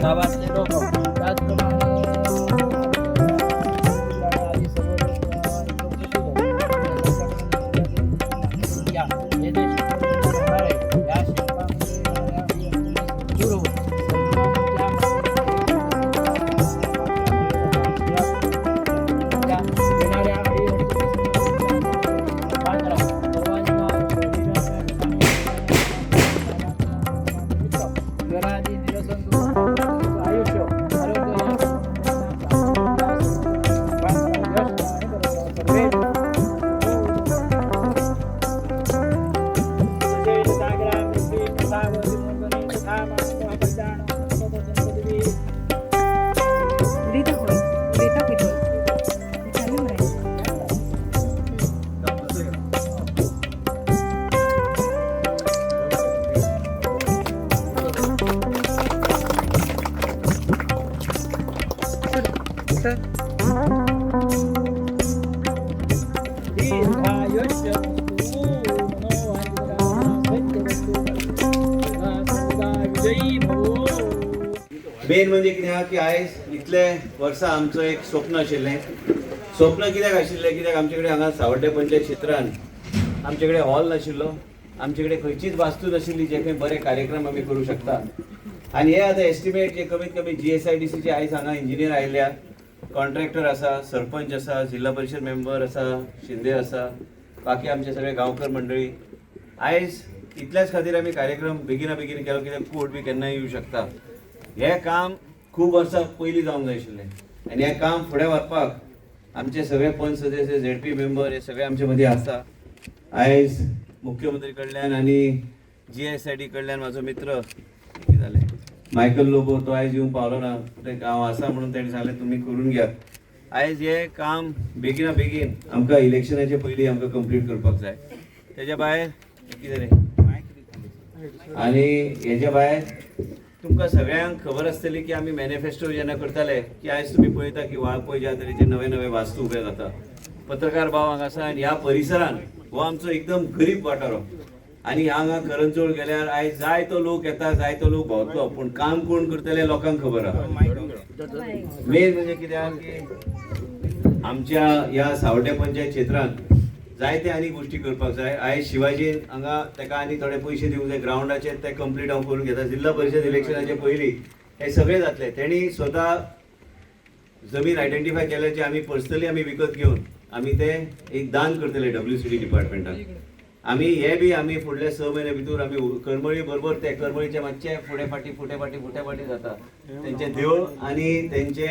गावातले लोक त्याचप्रमाणे मेन म्हणजे कितें आहा की आयज इतले वर्सां आमचो एक स्वप्न आशिल्लें. स्वप्न कित्याक आशिल्लें? कित्याक आमचे कडेन हांगा सावड्डे पंचायत क्षेत्रांत आमचे कडेन हॉल नाशिल्लो, आमचे कडेन खंयचीच वास्तू नाशिल्ली जे खंय बरे कार्यक्रम आमी करूं शकता. आनी हे आतां एस्टिमेट जे कमीत कमी GSIDCचे आयज हांगा इंजिनियर आयिल्ल्या, कॉन्ट्रॅक्टर आसा, सरपंच आसा, जिल्हा परिशद मेंबर आसा, शिंदे आसा, बाकी आमचे सगळे गांवकर मंडळी, आयज इतल्याच खातीर आमी कार्यक्रम बेगिना बेगीन केलो कित्याक कोर्ट बी केन्नाय येवं शकता. हें काम खूब वर्सां पयलीं जावंक जाय आशिल्लें आनी हें काम फुडें व्हरपाक आमचे सगळे पंच सदस्य ZP मेंबर हे सगळे आमचे मदीं आसा. आयज मुख्यमंत्री कडल्यान आनी GSID कडल्यान म्हाजो मित्र कितें जालें मायकल लोबो तो आयज येवंक पावलो ना, तें हांव आसा म्हणून ताणें सांगलें तुमी करून घेयात. आयज हें काम बेगिना बेगीन आमकां इलेक्शनाचे पयलीं आमकां कंप्लीट करपाक जाय. तेज्या भायर कितें रे आनी हेज्या भायर तुमकां सगळ्यांक खबर आसतली की आमी मॅनिफेस्टो जेन्ना करताले की आयज तुमी पळयता की वाळपय ज्या तरेचे नवे नवे वास्तू उबे जाता. पत्रकार भाव हांगा आसा आनी ह्या परिसरान हो आमचो एकदम गरीब वाठारो आनी हांगा करंजोळ गेल्यार आयज जाय तो लोक येता, जाय तो लोक भोंवतलो, पूण काम कोण करतले लोकांक खबर आहा. मेन म्हणजे कित्याक की आमच्या ह्या सावड्डे पंचायत क्षेत्रांत जायते आनी गोश्टी करपाक जाय. आयज शिवाजीन हांगा ताका आनी थोडे पयशे दिवंक जाय ग्रावंडाचे, ते कंप्लीट हांव करून घेता. जिल्हा परिशद इलेक्शनाचे पयलीं हे सगळे जातले. तेणी स्वता जमीन आयडेंटिफाय केल्याचे आमी पर्सनली आमी विकत घेवन आमी ते एक दान करतले WCD डिपार्टमेंटाक. आमी हे बी आमी फुडले 6 म्हयने भितर आमी करमळी बरोबर ते करमळीचे मातशे फुटे फाटी जाता तेंचे देवळ आनी तेंचे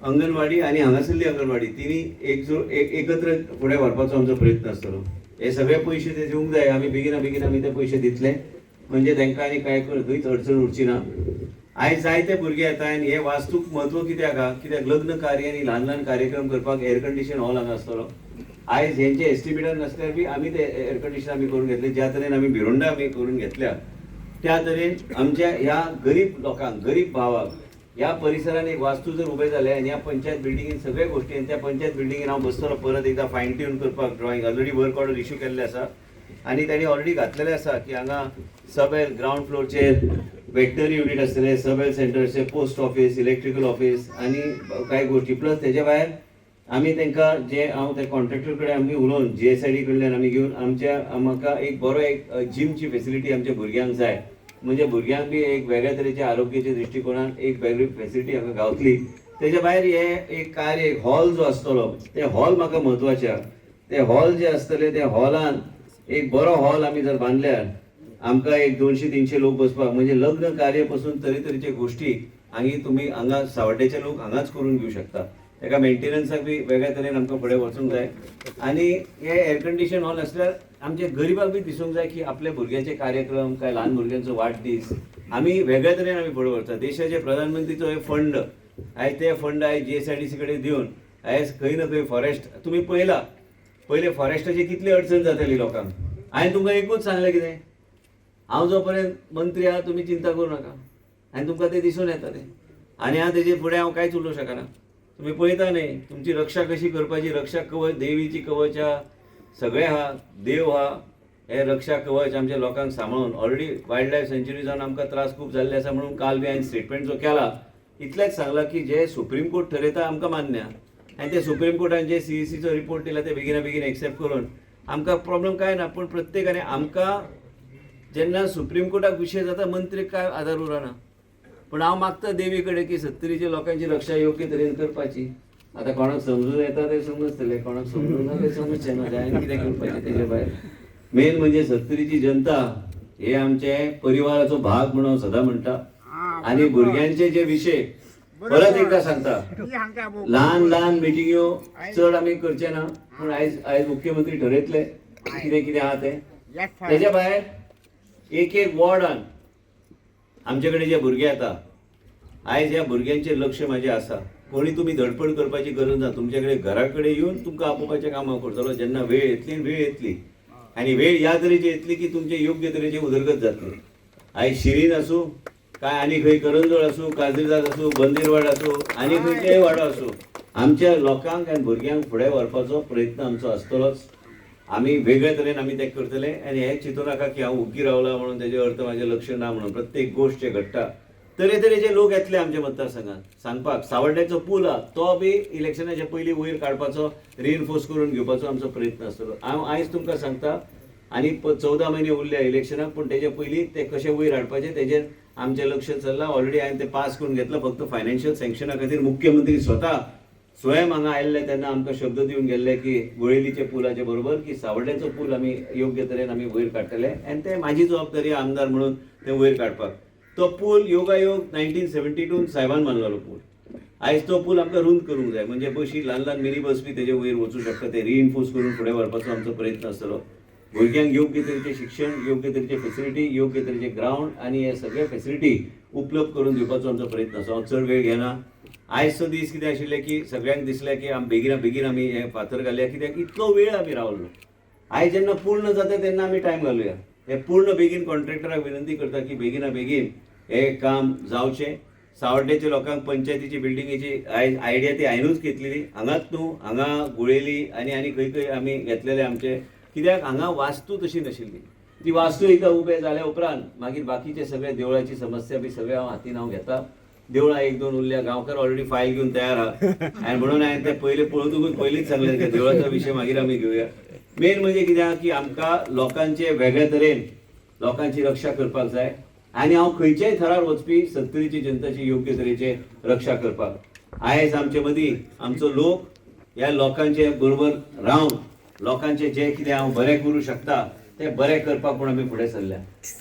अंगणवाडी आनी हांगासरली अंगणवाडी तिनी एकत्र फुडें व्हरपाचो आमचो प्रयत्न आसतलो. हे सगळे पयशे ते दिवंक जाय. आमी बेगिना बेगीन आमी ते पयशे दितले म्हणजे तांकां आनी कांय खंयच अडचण उरची ना. आयज जायते भुरगे येता आनी हे वास्तूक म्हत्व कित्याक आहा? कित्याक लग्न कार्य आनी ल्हान ल्हान कार्यक्रम करपाक एअर कंडिशन हॉल हांगा आसतलो. आयज हेंचे एस्टिमेटर नासल्यार बी आमी ते एअर कंडिशन आमी करून घेतले. ज्या तरेन आमी भिरोंडा आमी करून घेतल्या त्या तरेन आमच्या ह्या गरीब लोकांक, गरीब भावाक ह्या परिसरान एक वास्तू जर उबे जाले आनी ह्या पंचायत बिल्डिंगेन सगळे गोश्टी त्या पंचायत बिल्डिंगेन हांव बसतलो परत एकदा फायन ट्यून करपाक. Drawing already work order issue केल्ले आसा. आनी तांणी ऑलरेडी घातलेलें आसा की हांगा सब हेल्थ ग्राउंड फ्लोरचेर वेटनरी युनिट आसतलें, सब हेल्थ सेंटरचेर पोस्ट ऑफिस, इलेक्ट्रिकल ऑफिस आनी कांय गोश्टी प्लस तेजे भायर आमी तांकां जे हांव त्या कॉन्ट्रॅक्टर कडेन आमी उलोवन GSID कडल्यान आमी घेवन म्हाका एक बरो एक जिमची फेसिलिटी आमच्या भुरग्यांक जाय, म्हणजे भुरग्यांक बी एक वेगळ्या तरेच्या आरोग्याच्या दृश्टिकोनान एक वेगळी फेसिलिटी हांगा गावतली. तेजे भायर हे एक कार्य एक हॉल जो आसतलो ते हॉल म्हाका म्हत्वाचे आहा. ते हॉल जे आसतले ते हॉलान एक बरो हॉल आमी जर बांदल्यार आमकां एक 200-300 लोक बसपाक, म्हणजे लग्न कार्य पासून तरेतरेचे गोश्टी तुमी हांगा सावड्डेचे लोक हांगाच करून घेवं शकता. ताका मेंटेनन्साक बी वेगळ्या तरेन आमकां फुडें वचूंक जाय. आनी हे एअर कंडिशन हॉल आसल्यार आमच्या गरीबाक बी दिसूंक जाय की आपल्या भुरग्याचे कार्यक्रम काय ल्हान भुरग्यांचो वाडदीस आमी वेगळ्या तरेन आमी फुडें व्हरता. देशाचे प्रधानमंत्रीचो हे फंड आयज ते फंड आयज GSIDC कडेन दिवन आयज खंय ना खंय फॉरेस्ट तुमी पळयला पयले फॉरेस्टाची कितली अडचण जाताली लोकांक. हांवें तुमकां एकूच सांगलें कितें, हांव जो पर्यंत मंत्री आहा तुमी चिंता करूं नाका, आनी तुमकां तें दिसून येता तें. आनी हांव तेजे फुडें हांव कांयच उलोवंक शकना. तुम्ही पळयता न्ही तुमची रक्षा कशी करपाची, रक्षा कवच देवीची कवच आहा, सगळे आहा, देव आहा, हे रक्षा कवच आमच्या लोकांक सांबाळून ऑलरेडी वायल्ड लायफ सँच्युरी जावन आमकां त्रास खूब जाल्ले आसा म्हणून काल बी हांवें स्टेटमेंट जो केला इतलेंच सांगलां की जे सुप्रीम कोर्ट ठरयता आमकां मान्य आनी ते सुप्रीम कोर्टान जे CECचो रिपोर्ट दिला ते बेगिना बेगीन एक्सेप्ट करून आमकां प्रॉब्लेम काय ना. पूण प्रत्येकाने आमकां जेन्ना सुप्रीम कोर्टाक विशय जाता मंत्रीक काय आदार उरना. पण हांव मागता देवी कडेन की 70च्या लोकांची रक्षा योग्य तरेन करपाची. आतां कोणाक समजून येता ते समजतले, कोणाक समजून ना ते समजचे ना, जायन कितें करपाचें तेजे भायर. मेन म्हणजे 70ची जनता हे आमचे परिवाराचो भाग म्हणून हांव सदां म्हणटा. आनी भुरग्यांचे जे विशय परत एकदा सांगता, ल्हान ल्हान मिटिंग्यो चड आमी करचे ना, पूण आयज मुख्यमंत्री ठरयतले कितें कितें आहा तें. तेजे भायर एक एक वॉर्डान आमचे कडेन जे भुरगे येता आयज ह्या भुरग्यांचेर लक्ष म्हाजें आसा. कोणी तुमी धडपड करपाची गरज ना, तुमचे कडेन घरा कडेन येवन तुमकां आपोवपाचें काम हांव करतलो जेन्ना वेळ येतली आनी वेळ ह्या तरेची येतली की तुमचे योग्य तरेची उदरगत जातली. आयज शिरीन आसूं काय आनी खंय करंजोळ आसूं, काजरीजात आसूं, बंदीरवाड आसूं आनी खंयचेय वाडो आसूं, आमच्या लोकांक आनी भुरग्यांक फुडें व्हरपाचो प्रयत्न आमचो आसतलोच. आमी वेगळे तरेन आमी तें करतले. आनी हें चिंतूं नाका की हांव उगी रावला म्हणून तेजे अर्थ म्हाजें लक्ष ना म्हणून. प्रत्येक गोश्ट जे घडटा तरेतरेचे लोक येतले आमच्या मतदारसंघात सांगपाक. सावड्ड्याचो पूल आहा तो बी इलेक्शनाच्या पयलीं वयर काडपाचो, रिइन्फोर्स करून घेवपाचो आमचो प्रयत्न आसतलो. हांव आयज तुमकां सांगता आनी 14 म्हयने उरल्या इलेक्शनाक, पूण तेजे पयलीं ते कशें वयर हाडपाचें तेजेर आमचें लक्ष चल्लां. ऑलरेडी हांवें तें पास करून घेतलं. फक्त फायनान्शियल सँक्शना खातीर मुख्यमंत्री स्वयं हांगा आयिल्ले तेन्ना आमकां शब्द दिवन गेल्ले की गोळेलीचे पुलाचे बरोबर की सावड्ड्याचो पूल आमी योग्य तरेन आमी वयर काडटले आनी तें म्हाजी जबाबदारी आमदार म्हणून तें वयर काडपाक. तो पूल योगायोग 1972 साहेबान बांदलेलो पूल. आयज तो पूल आमकां रुंद करूंक जाय, म्हणजे बशी ल्हान ल्हान मिनी बस बी तेजे वयर वचूं शकता. ते रिइन्फोर्स करून फुडें व्हरपाचो आमचो प्रयत्न आसतलो. भुरग्यांक योग्य तरेचें शिक्षण, योग्य तरेची फेसिलिटी, योग्य तरेचे ग्राउंड आनी हे सगळे फेसिलिटी उपलब्ध करून दिवपाचो आमचो प्रयत्न आसा. हांव चड वेळ घेना. आयजचो दीस कितें आशिल्लें की सगळ्यांक दिसलें की बेगिना बेगीन आमी हें फातर घालया, कित्याक इतलो वेळ आमी रावलो. आयज जेन्ना पूर्ण जाता तेन्ना आमी टायम घालुया. हे पूर्ण बेगीन कॉन्ट्रॅक्टराक विनंती करता की बेगिना बेगीन हे काम जावचें. सावड्डेच्या लोकांक पंचायतीची बिल्डिंगेची आयज आयडिया ती हांवेंनूच घेतलेली. हांगाच न्हू, हांगा गुळेली आनी खंय खंय आमी घेतलेले आमचे, कित्याक हांगा वास्तू तशी नाशिल्ली. ती वास्तू एकदां उबे जाल्या उपरांत मागीर बाकीचे सगळे देवळाची समस्या बी सगळे हातीन हांव घेता. देवळां 1-2 उरल्या, गांवकार ऑलरेडी फायल घेवन तयार आहा आनी म्हणून हांवें ते पयले पळोवतूच पयलींच सांगलें की देवळाचो विशय मागीर आमी घेवया. मेन म्हणजे कितें आहा की आमकां लोकांचे वेगळे तरेन लोकांची रक्षा करपाक जाय आनी हांव खंयच्याय थरार वचपी 70ची जनताची योग्य तरेचे रक्षा करपाक. आयज आमचे मदीं आमचो लोक ह्या लोकांचे बरोबर रावन लोकांचे जे कितें हांव बरें करूं शकता ते बरें करपाक म्हूण आमी फुडें सरल्या.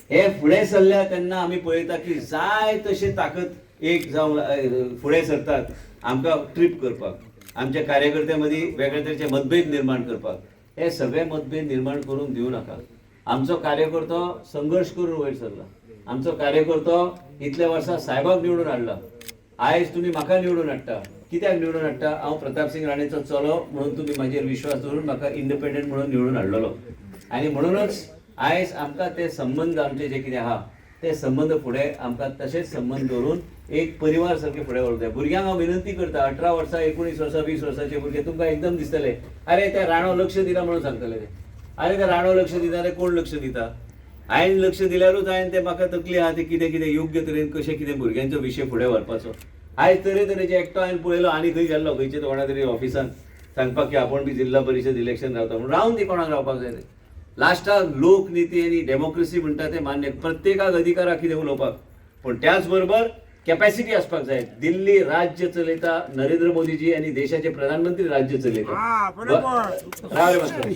हे फुडें सरल्या तेन्ना आमी पळयता की जाय तशे ताकद एक जावं फुडें सरतात आमकां ट्रीप करपाक, आमच्या कार्यकर्त्यां मदीं वेगळे तरेचे मतभेद निर्माण करपाक. हे सगळे मतभेद निर्माण करून दिवं नाका. आमचो कार्यकर्तो संघर्श करून वयर सरला. आमचो कार्यकर्तो इतल्या वर्सां साहेबाक निवडून हाडला. आयज तुमी म्हाका निवडून हाडटा. कित्याक निवडून हाडटा? हांव प्रताप सिंग राणेचो चलो म्हणून तुमी म्हाजेर विश्वास दवरून म्हाका इंडिपेंडंट म्हणून निवडून हाडलेलो. आनी म्हणूनच आयज आमकां ते संबंध आमचे जे कितें आहा ते संबंध फुडें आमकां तशेंच संबंध दवरून एक परिवार सारके फुडें व्हरूंक जाय. भुरग्यांक हांव विनंती करता, 18 वर्सां 19 वर्सां 20 वर्सांचे भुरगे तुमकां एकदम दिसतले अरे त्या राणो लक्ष दिला म्हणून सांगतले ते. आनी ते राणो लक्ष दिता ते कोण लक्ष दिता. हांवें लक्ष दिल्यारूच हांवें ते म्हाका तकली आहा ते कितें कितें योग्य तरेन कशें कितें भुरग्यांचो विशय फुडें व्हरपाचो. आयज तरेतरेचे एकटो हांवें पळयलो आनी खंय गेल्लो खंयचे कोणा तरी ऑफिसान सांगपाक की आपूण बी जिल्हा परिशद इलेक्शन रावता म्हणून. रावन दी कोणाक रावपाक जाय ते. लास्टाक लोकनीती आनी डेमोक्रेसी म्हणटा ते मान्य, प्रत्येकाक अधिकार आहा कितें उलोवपाक, पूण त्याच बरोबर कॅपॅसिटी आसपाक जाय. दिल्ली राज्य चलयता नरेंद्र मोदीजी आनी देशाचे प्रधानमंत्री राज्य चलयता. राव रे मास्तर,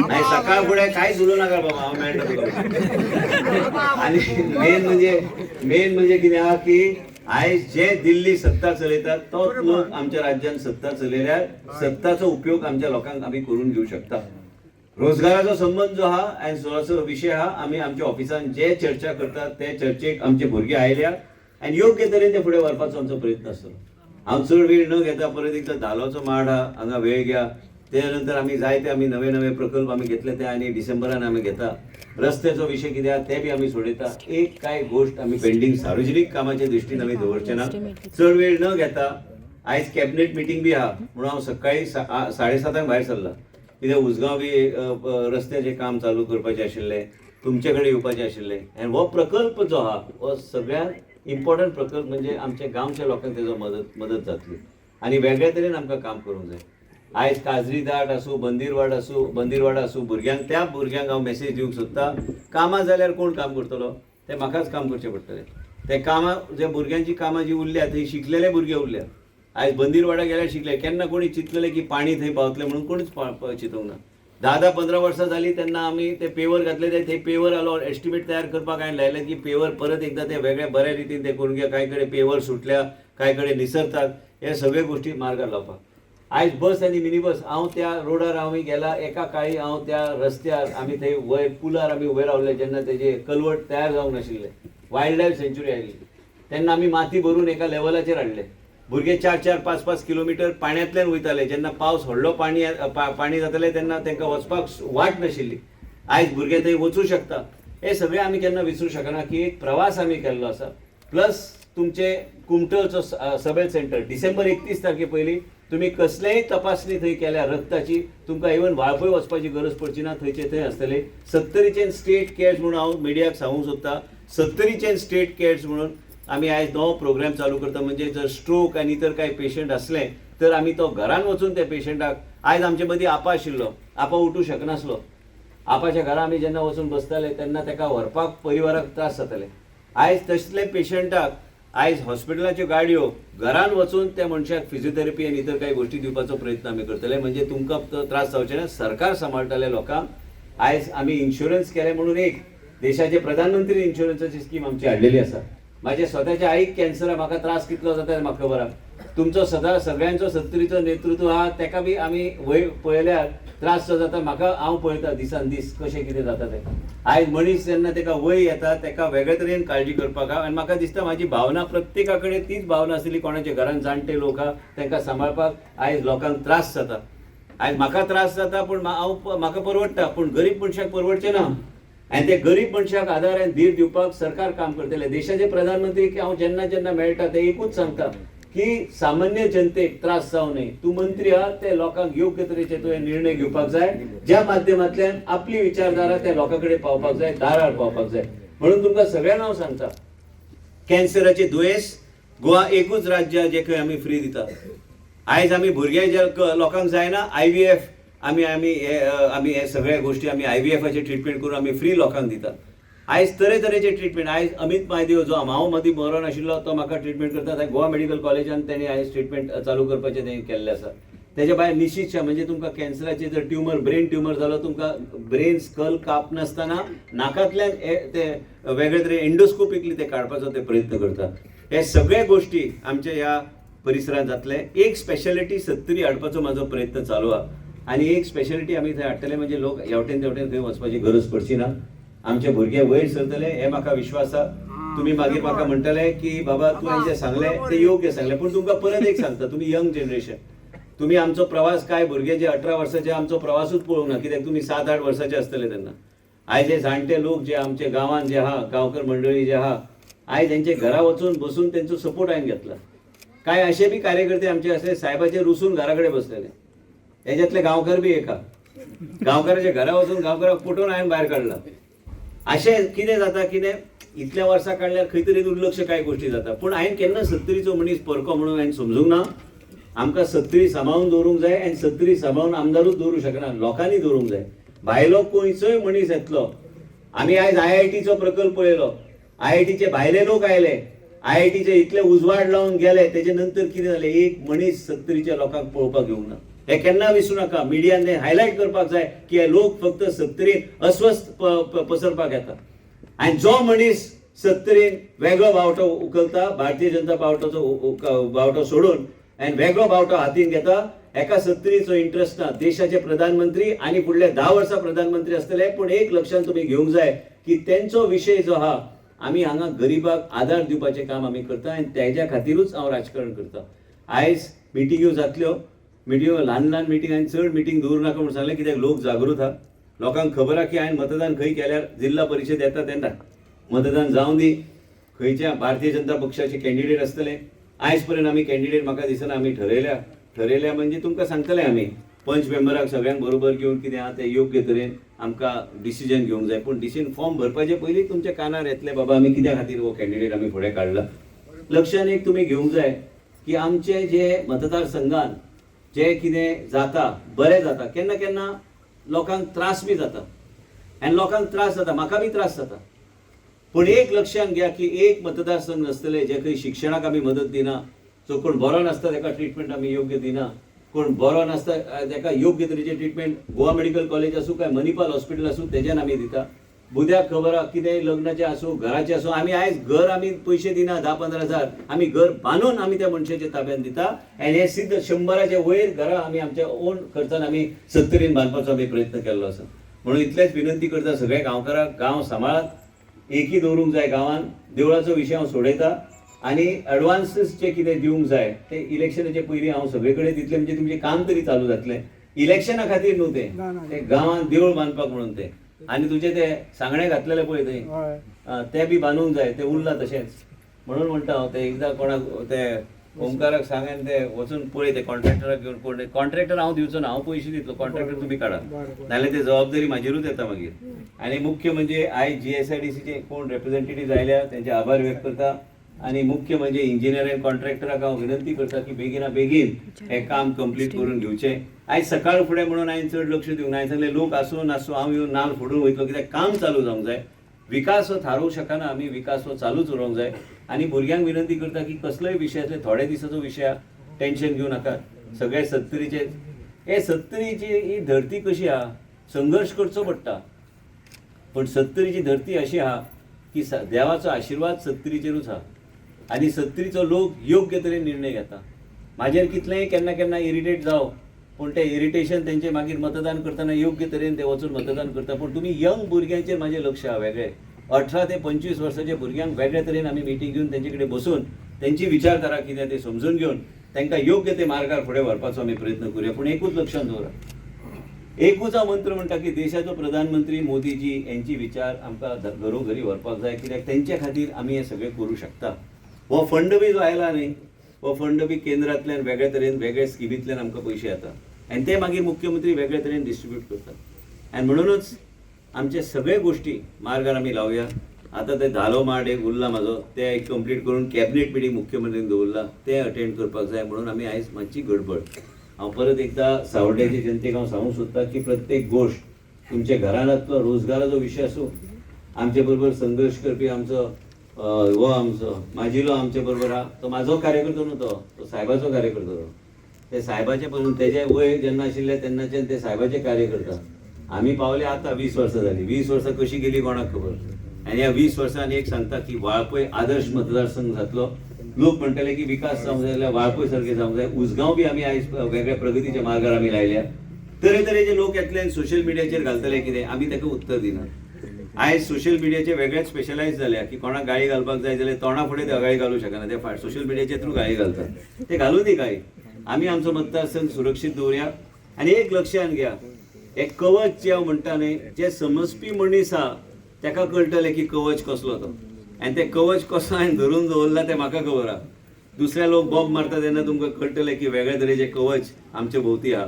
हांवें सकाळ फुडें कांयच उलोवं नाका बाबा, हांव मेळटा तुका. आनी मेन म्हणजे कितें आहा की आयज जे दिल्ली सत्ता चलयतात तोच लोक आमच्या राज्यात सत्ता चलयल्यार सत्ताचो उपयोग आमच्या लोकांक आमी करून घेवं शकता. रोजगाराचो संबंध जो आहा आनी जो विशय आहा, आमी आमच्या ऑफिसान जे चर्चा करतात ते चर्चेक आमचे भुरगे आयल्या आनी योग्य तरेन ते फुडें व्हरपाचो आमचो प्रयत्न आसतलो. हांव चड वेळ न घेता परत एकदा धालोचो माड आहा हांगा वेळ घ्या. ते नंतर आमी जायते आमी नवे नवे प्रकल्प आमी घेतले ते आनी डिसेंबरान आमी घेता. रस्त्याचो विशय कितें आहा ते बी आमी सोडयता. एक कांय गोश्ट आमी पेंडींग सार्वजनीक कामाच्या दृश्टीन आमी दवरचे ना. चड वेळ न घेता आयज कॅबिनेट मिटींग बी आहा म्हणून हांव सकाळी 7:30 भायर सरला. कितें उसगांव बी रस्त्याचें काम चालू करपाचें आशिल्लें, तुमचे कडेन येवपाचें आशिल्लें. आनी हो प्रकल्प जो आहा हो सगळ्यांत इम्पॉर्टंट प्रकल्प म्हणजे आमच्या गांवच्या लोकांक तेजो मदत जातली आनी वेगळ्या तरेन आमकां काम करूंक जाय. आयज काजरी दाट आसूं, बंदीरवाडा आसूं, त्या भुरग्यांक हांव मेसेज दिवंक सोदतां, कामां जाल्यार कोण काम करतलो, ते म्हाकाच काम करचें पडटलें. ते कामां जे भुरग्यांची कामां जी उरल्या थंय शिकलेले भुरगे उरल्या. आयज बंदीरवाडा गेल्यार शिकले, केन्ना कोणी चिंतलेलें की पाणी थंय पावतलें म्हणून कोणीच चिंतूंक ना. 10-15 वर्सां जालीं तेन्ना आमी ते पेवर घातले, ते पेवर आलो एस्टिमेट तयार करपाक हांवें लायले की पेवर परत एकदा ते वेगळ्या बऱ्या रितीन ते करून घ्या. कांय कडेन पेवर सुटल्या, कांय कडेन निसरतात, हे सगळे गोश्टी मार्गार लावपाक. आयज बस आनी मिनी बस, हांव त्या रोडार हांव गेला एका काळी हांव त्या रस्त्यार आमी थंय वयर पुलार आमी उबे रावले जेन्ना तेजे कलवट तयार जावंक नाशिल्ले, वायल्ड लायफ सेंच्युरी आयिल्ली तेन्ना आमी माती भरून एका लेवलाचेर हाडले. भुरगे 4-5 किलोमिटर पाण्यातल्यान वयताले. जेन्ना पावस व्हडलो पाणी जाताले तेन्ना तांकां वचपाक वाट नाशिल्ली. आयज भुरगे थंय वचूं शकता. हे सगळे आमी केन्ना विसरूं शकना की एक प्रवास आमी केल्लो आसा. प्लस तुमचे कुमटलचो सब सेंटर डिसेंबर 31 तारखे पयलीं तुम्ही कसलेय तपासणी थंय केल्या रक्ताची, तुमकां इवन वाळपय वचपाची गरज पडची ना. थंयचे थंय आसतले 70 स्टेट केअर्स म्हणून हांव मिडियाक सांगूंक सोदतां. 70 स्टेट केअर्स म्हणून आमी आयज नवो प्रोग्राम चालू करता. म्हणजे जर स्ट्रोक आनी इतर काही पेशंट असले तर आमी तो घरान वचून त्या पेशंटाक, आयज आमचे मदीं आपा आशिल्लो, आपा उठूं शकनासलो, आपाच्या घरा आमी जेन्ना वचून बसताले तेन्ना ताका व्हरपाक परिवाराक त्रास जाताले. आयज तसले पेशंटाक आयज हॉस्पिटलाच्यो गाडयो घरान वचून त्या मनशाक फिजिओथेरपी आनी इतर काही गोष्टी दिवपाचो प्रयत्न आमी करतले. म्हणजे तुमकां तो त्रास जावचे ना. सरकार सांबाळटले लोकांक. आयज आमी इन्शुरन्स केले म्हणून एक देशाचे प्रधानमंत्री इन्शुरन्साची स्कीम आमची हाडलेली आसा. म्हाज्या स्वताच्या आईक कॅन्सर आहा, म्हाका त्रास कितलो जाता म्हाका खबर आहा. तुमचो सगळ्यांचो 70 नेतृत्व आहा, ताका बी आमी वयर पळयल्यार त्रास जो जाता म्हाका, हांव पळयता दिसान दीस कशें कितें जाता तें. आयज मनीस जेन्ना ताका वय येता ताका वेगळे तरेन काळजी करपाक आहा. आनी म्हाका दिसता म्हाजी भावना प्रत्येका कडेन तीच भावना आसतली. कोणाच्या घरान जाणटे लोक आहा तांकां सांबाळपाक आयज लोकांक त्रास जाता. आयज म्हाका त्रास जाता पूण म्हाका परवडटा, पूण गरीब मनशाक परवडचें ना. आनी ते गरीब मनशाक आदार आनी धीर दिवपाक सरकार काम करतले. देशाचे प्रधानमंत्री हांव जेन्ना मेळटा ते एकूच सांगता की सामान्य जनतेक त्रास जावं न्हय. तूं मंत्री आहा ते लोकांक योग्य तरेचे तुवें निर्णय घेवपाक जाय, ज्या माध्यमांतल्यान आपली विचारधारा त्या लोकां कडेन पावपाक जाय, दारार पावपाक जाय. म्हणून तुमकां सगळ्यांना हांव सांगता, कॅन्सराचे दुयेंस गोवा एकूच राज्य जे खंय आमी फ्री दिता. आयज आमी भुरगे जे लोकांक जायना IVF आमी हे सगळ्या गोष्टी आमी IVFचे ट्रिटमेंट करून आमी फ्री लोकांक दिता. आयज तरेतरेचे ट्रिटमेंट. आयज अमित म्हादेव जो हांव मदीं बरो नाशिल्लो तो म्हाका ट्रिटमेंट करता. गोवा मेडिकल कॉलेजान तेणी आयज ट्रिटमेंट चालू करपाचें तें केल्लें आसा. तेजे भायर निश्चित शा म्हणजे तुमकां कॅन्सराचे जर ब्रेन ट्युमर जालो, तुमकां ब्रेन स्कल काप नासतना नाकांतल्यान ते वेगळे तरेन एंडोस्कोपिकली ते काडपाचो ते प्रयत्न करता. हे सगळे गोश्टी आमच्या ह्या परिसरांत जातले. एक स्पेशालिटी 70 हाडपाचो म्हाजो प्रयत्न चालू आहा. आनी एक स्पेशालिटी आमी थंय हाडटले म्हणजे लोक हेवटेन तेवटेन थंय वचपाची गरज पडची ना. आमचे भुरगे वयर सरतले हे म्हाका विश्वास आहा. तुमी मागीर म्हाका म्हणटले की बाबा तुवें जें सांगलें तें योग्य सांगलें, पूण तुमकां परत एक सांगता, तुमी यंग जनरेशन, तुमी आमचो प्रवास काय भुरगे जे 18 वर्साचे आमचो प्रवासूच पळोवंक ना. कित्याक तुमी 7-8 वर्साचे आसतले तेन्ना. आयज हे जाणटे लोक जे आमचे गांवांत जे आहा, गांवकर मंडळी जे आहा, आयज तेंचे घरा वचून बसून तेंचो सपोर्ट हांवें घेतला. कांय अशे बी कार्यकर्ते आमचे आसले साहेबाचेर रुसून घरा कडेन बसलेले. हेज्यातले गांवकार बी एक आहा. गांवकाराच्या घरा वचून गांवकाराक पटोवन हांवें भायर काडला. अशें कितें जाता, कितें इतल्या वर्सां काडल्यार खंय तरी दुर्लक्ष कांय गोश्टी जाता. पूण हांवें केन्ना 70रीचो मनीस परको म्हणून हांवें समजूंक ना. आमकां 70री सांबाळून दवरूंक जाय आनी 70री सांबाळून आमदारूच दवरूंक शकना, लोकांनी दवरूंक जाय. भायलो खंयचोय मनीस येतलो. आमी आयज IITचो प्रकल्प पळयलो, IITचे भायले लोक आयले, IITचे इतले उजवाड लावन गेले, तेजे नंतर कितें जालें, एक मनीस 70रीच्या लोकांक पळोवपाक येवंक ना. हे केन्ना विसरूं नाका. मिडियान हायलायट करपाक जाय की हे लोक फक्त 70रीन अस्वस्थ पसरपाक येता. आनी जो मनीस 70रीन वेगळो बावटो उखलता, भारतीय जनता बावटोचो बावटो सोडून आनी वेगळो बावटो हातीन घेता, एका 70रीचो इंट्रस्ट ना. देशाचे प्रधानमंत्री आनी फुडले 10 वर्सां प्रधानमंत्री आसतले. पूण एक लक्षात तुमी घेवंक जाय की तेंचो विशय जो आहा, आमी हांगा गरीबाक आदार दिवपाचें काम आमी करता आनी तेज्या खातीरूच हांव राजकारण करता. आयज मिटिंग्यो जातल्यो, मिटिंग्यो ल्हान ल्हान मिटींग, आनी चड मिटींग दवरूं नाका म्हूण सांगलें, कित्याक लोक जागृत आहा. लोकांक खबर आहा की हांवें मतदान खंय केल्यार जिल्हा परिशद येता तेन्ना मतदान जावं दी. खंयच्या भारतीय जनता पक्षाचे कॅन्डिडेट आसतले. आयज पर्यंत आमी कॅन्डिडेट म्हाका दिसना आमी ठरयल्या म्हणजे तुमकां सांगतले आमी पंच मेंबराक सगळ्यांक बरोबर घेवन कितें आहा तें योग्य तरेन आमकां डिसिजन घेवंक जाय. पूण डिसिजन फॉर्म भरपाचे पयलीं तुमच्या कानार येतले बाबा आमी कित्या खातीर हो कॅन्डिडेट आमी फुडें काडला. लक्षान एक तुमी घेवंक जाय की आमचे जे मतदारसंघान जे कितें जाता, बरें जाता, केन्ना केन्ना लोकांक त्रास बी जाता आनी लोकांक त्रास जाता, म्हाका बी त्रास जाता. पूण एक लक्षात घ्या की एक मतदारसंघ नसतले जे खंय शिक्षणाक आमी मदत दिना, जो कोण बरो नासता ताका ट्रिटमेंट आमी योग्य दिना, कोण बरो नासता ताका योग्य तरेचे ट्रिटमेंट गोवा मेडिकल कॉलेज आसूं काय मणिपाल हॉस्पिटल आसूं तेज्यान आमी दिता. बुद्याक खबर आहा कितें लग्नाचें आसूं, घराचें आसूं, आमी आयज घर आमी पयशे दिना 10-15 हजार, आमी घर बांदून आमी त्या मनशाच्या ताब्यात दिता. आनी हे सिद्ध 100च्या वयर घरां आमी आमच्या ओन खर्चान आमी 70रीन बांदपाचो आमी प्रयत्न केल्लो आसा. म्हणून इतलेच विनंती करता सगळ्या गांवकारांक, गांव सांबाळात, एकी दवरूंक जाय गांवान. देवळाचो विशय हांव सोडयता आनी एडवान्सेस जे कितें दिवंक जाय ते इलेक्शनाचे पयलीं हांव सगळे कडेन दितलें, म्हणजे तुमचें काम तरी चालू जातलें. इलेक्शना खातीर न्हू ते गांवांत देवळ बांदपाक म्हणून ते, आनी तुजे ते सांगणे घातलेले पळय थंय ते बी बांदूंक जाय, ते उरला तशेंच. म्हणून म्हणटा हांव ते एकदां कोणाक ते ओमकाराक सांगन ते वचून पळय ते कॉन्ट्रॅक्टराक घेवन. कोण कॉन्ट्रॅक्टर हांव दिवचो ना, हांव पयशे दितलो, कॉन्ट्रॅक्टर तुमी काडा, नाल्यार ते जबाबदारी म्हाजेरूच येता मागीर. आनी मुख्य म्हणजे आयज GSIDCचे कोण रिप्रेझेंटेटिव्ह आयल्या तेंचे आभार व्यक्त करता. आनी मुख्य म्हणजे इंजिनियर आनी कॉन्ट्रॅक्टराक हांव विनंती करता की बेगिना बेगीन हें काम कंप्लीट करून घेवचें. आयज सकाळ फुडें म्हणून हांवें चड लक्ष दिवंक ना. हांवें सांगलें लोक आसूं नासूं हांव येवन नाल फोडून वयतलो, कित्याक काम चालू जावंक जाय. विकास हो थारोवंक शकना आमी, विकास हो चालूच उरोंक जाय. आनी भुरग्यांक विनंती करता की कसलोय विशय आसले, थोड्या दिसाचो विशय टेन्शन घेवं नाका. सगळे 70रीचे हे 70रीची ही धरती कशी आहा, संघर्श करचो पडटा. पण 70रीची धरती अशी आहा की देवाचो आशिर्वाद 70रीचेरूच आहा आनी 70रीचो लोक योग्य तरेन निर्णय घेता. म्हाजेर कितलेंय केन्ना केन्ना इरिटेट जावं, पूण तें इरिटेशन तेंचें मागीर मतदान करतना योग्य तरेन ते वचून मतदान करता. पूण तुमी यंग भुरग्यांचेर म्हाजें लक्ष आहा वेगळें. 18 ते 25 वर्साच्या भुरग्यांक वेगळ्या तरेन आमी मिटींग घेवन तेंचे कडेन बसून तेंची विचारधारा कितें ते समजून घेवन तांकां योग्य ते मार्गार फुडें व्हरपाचो आमी प्रयत्न करुया. पूण एकूच लक्षात दवरा, एकूच हांव मंत्र म्हणटा की देशाचो प्रधानमंत्री मोदीजी यांची विचार आमकां घरोघरी व्हरपाक जाय, कित्याक तेंचे खातीर आमी हें सगळें करूं शकता. हो फंड बी जो आयला न्ही, हो फंड बी केंद्रांतल्यान वेगळ्या तरेन वेगळ्या स्किमींतल्यान आमकां पयशे येता आनी ते मागीर मुख्यमंत्री वेगळ्या तरेन डिस्ट्रिब्यूट करतात. आनी म्हणूनच आमचे सगळे गोश्टी मार्गार आमी लावया. आतां ते धालो माड एक उरला म्हाजो, ते एक कंप्लीट करून कॅबिनेट मिटींग मुख्यमंत्र्यान दवरला, ते अटेंड करपाक जाय. म्हणून आमी आयज मातशी गडबड. हांव परत एकदां सावड्ड्याचे जनतेक हांव सांगूंक सोदतां की प्रत्येक गोश्ट तुमच्या घरांतलो रोजगाराचो विशय आसूं, आमचे बरोबर संघर्श करपी आमचो हो आमचो माजिलो आमचे बरोबर आहा, तो म्हाजो कार्यकर्तो न्हू, तो सायबाचो कार्यकर्तो. ते सायबाचे पासून तेजे वय जेन्ना आशिल्ले तेन्नाचे ते सायबाचे कार्यकर्ता. आमी पावले आतां 20 वर्सां जाली. 20 वर्सां कशी गेली कोणाक खबर. आनी ह्या 20 वर्सांनी एक सांगता की वाळपय आदर्श मतदारसंघ जातलो. लोक म्हणटाले की विकास जावंक जाय जाल्यार वाळपय सारकें जावंक जाय. उसगांव बी आमी आयज वेगळ्या प्रगतीच्या मार्गार आमी लायल्या. तरेतरेचे लोक येतले सोशल मिडियाचेर घालतले कितें, आमी ताका उत्तर दिना. आयज सोशल मिडियाचे वेगळेच स्पेशलायज जाल्या की कोणाक गाळी घालपाक जाय जाल्यार तोंडा फुडें ते गाळी घालूंक शकना, ते सोशल मिडियाचे थ्रू गाळी घालतात. ते घालूं दी गाळी. आमी आमचो मतदारसंघ सुरक्षीत दवरया. आनी एक लक्षात घ्या, हे कवच जे हांव म्हणटा न्ही, जे समजपी मनीस आहा ताका कळटलें की कवच कसलो तो. आनी ते कवच कसो हांवें धरून दवरला तें म्हाका खबर आहा. दुसरे लोक बॉम्ब मारता तेन्ना तुमकां कळटलें की वेगळे तरेचे कवच आमचे भोवती आहा.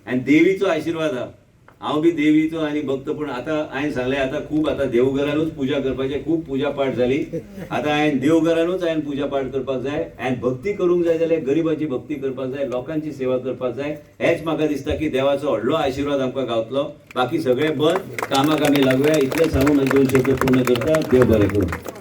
आनी देवीचो आशिर्वाद आहा. हांव बी देवीचो आनी भक्त, पूण आतां हांवें सांगलें आतां खूब आतां देवघरानूच पुजा करपाचें, खूब पुजा पाठ जाली. आतां हांवें देवघरानूच पुजा पाठ करपाक जाय. हांवें भक्ती करूंक जाय जाल्यार गरिबाची भक्ती करपाक जाय, लोकांची सेवा करपाक जाय. हेच म्हाका दिसता की देवाचो व्हडलो आशिर्वाद आमकां गावतलो. बाकी सगळें बंद, कामाक आमी लागूया. इतलें सांगून हांव 2 शब्द पूर्ण करता. देव बरें करूं.